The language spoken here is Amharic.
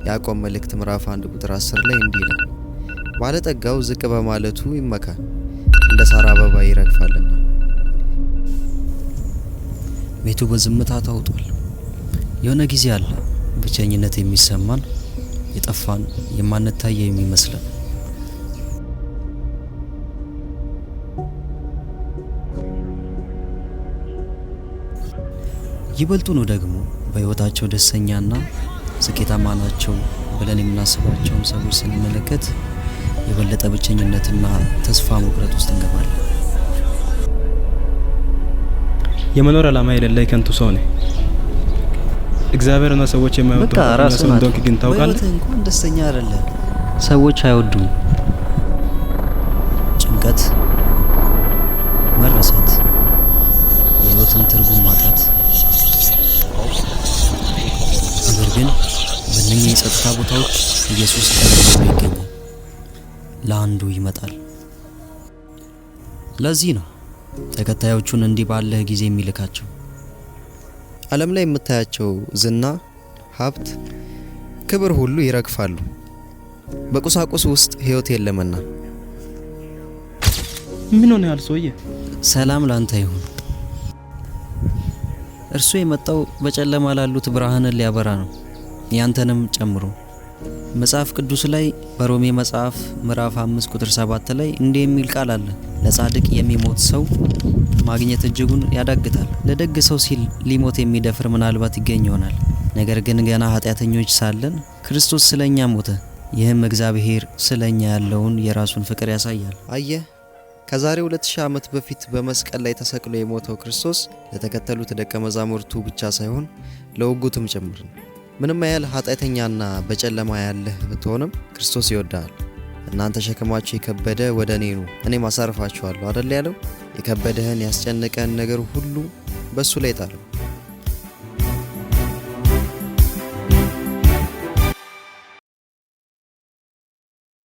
ያዕቆብ መልእክት ምዕራፍ 1 ቁጥር 10 ላይ እንዲህ ይላል፣ ባለጠጋው ዝቅ በማለቱ ይመካ፣ እንደ ሳር አበባ ይረግፋልና። ቤቱ በዝምታ ተውጧል። የሆነ ጊዜ አለ ብቸኝነት የሚሰማን፣ የጠፋን የማንታየው የሚመስለን። ይበልጡኑ ደግሞ በህይወታቸው ደስተኛና ስኬታማ ናቸው ብለን የምናስባቸውን ሰዎች ስንመለከት የበለጠ ብቸኝነትና ተስፋ መቁረጥ ውስጥ እንገባለን። የመኖር ዓላማ የሌለህ ከንቱ ሰው ነህ። እግዚአብሔርና ሰዎች የማይወዱ ሰው እንደሆንክ ግን ታውቃለህ። እንኳን ደስተኛ አይደለም። ሰዎች አይወዱም። ጭንቀት፣ መረሳት፣ የህይወትን ትርጉም ማጣት። ነገር ግን በእነኛ የጸጥታ ቦታዎች ኢየሱስ ቀርቦ ይገኛል። ለአንዱ ይመጣል። ለዚህ ነው ተከታዮቹን እንዲህ ባለ ጊዜ የሚልካቸው። ዓለም ላይ የምታያቸው ዝና፣ ሀብት፣ ክብር ሁሉ ይረግፋሉ። በቁሳቁስ ውስጥ ህይወት የለምና። ምን ሆነ ያል ሰውዬ? ሰላም ላንተ ይሁን። እርሱ የመጣው በጨለማ ላሉት ብርሃንን ሊያበራ ነው፣ ያንተንም ጨምሮ። መጽሐፍ ቅዱስ ላይ በሮሜ መጽሐፍ ምዕራፍ 5 ቁጥር 7 ላይ እንዲህ የሚል ቃል አለ፣ ለጻድቅ የሚሞት ሰው ማግኘት እጅጉን ያዳግታል። ለደግ ሰው ሲል ሊሞት የሚደፍር ምናልባት ይገኝ ይሆናል። ነገር ግን ገና ኃጢአተኞች ሳለን ክርስቶስ ስለኛ ሞተ። ይህም እግዚአብሔር ስለኛ ያለውን የራሱን ፍቅር ያሳያል። አየህ፣ ከዛሬ 2000 ዓመት በፊት በመስቀል ላይ ተሰቅሎ የሞተው ክርስቶስ ለተከተሉት ደቀ መዛሙርቱ ብቻ ሳይሆን ለውጉትም ጭምር ነው። ምንም ያህል ኃጢአተኛና በጨለማ ያለህ ብትሆንም ክርስቶስ ይወዳል። እናንተ ሸክማችሁ የከበደ ወደ እኔ ኑ እኔም አሳርፋችኋለሁ አይደል ያለው። የከበደህን ያስጨነቀን ነገር ሁሉ በሱ ላይ ጣለው።